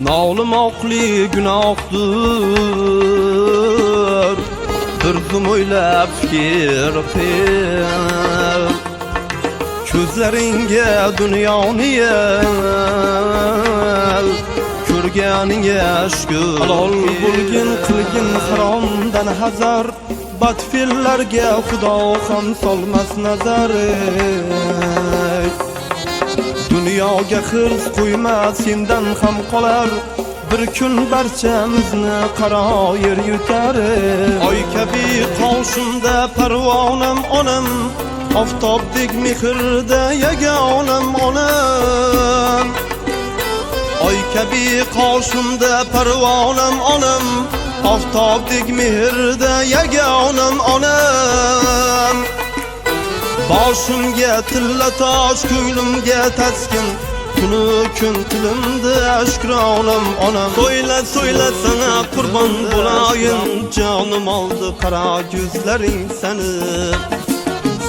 Nağlamaklı günahtır, Dürdüm oylap fikir qil. Ko'zlaringga dunyoni yel, ko'rganinga shukr. Halol bo'lgin qilgin haromdan hazar, badfillarga Xudo ham solmas nazar. Dunyoga xirs qo'yma, sendan ham qolar, bir kun barchamizni qaro yer yutar. Oy kabi qoshimda parvonam onam, oftobdek mehrda yagonam onam. Oy kabi qoshimda parvonam onam, oftobdek mehrda yagonam onam. Boshimga tilla tosh, ko'nglimga taskin, kunu kun tilimda ashkronam onam. So'yla sana qurbon bo'layin, jonim oldi qara ko'zlaring seni.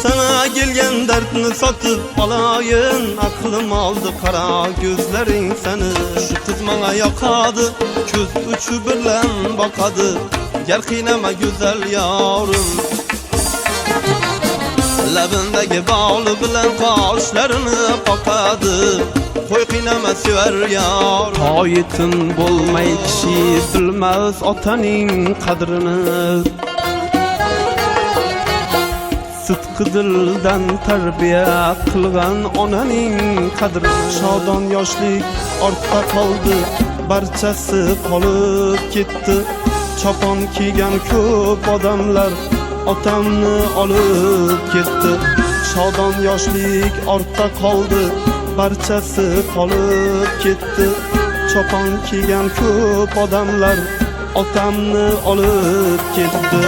Sana kelgan dardni sotib olayin, aqlim oldi qara ko'zlaring seni. Shu qiz menga yoqadi, ko'z uchi bilan boqadi, gar qiynama go'zal yorim. Labindagi bog'li bilan qoshlarini qoqadi, qo'y qiynama sevar yor. Toyitin bo'lmay kishi bilmas otaning qadrini, sidqi dildan tarbiya qilgan onaning qadrini. Shodon yoshlik ortda qoldi, barchasi qolib ketdi. Chopon kiygan ko'p odamlar otamni olib ketdi. Shodon yoshlik ortda qoldi, barchasi qolib ketdi. Chopon kiygan ko'p odamlar otamni olib ketdi.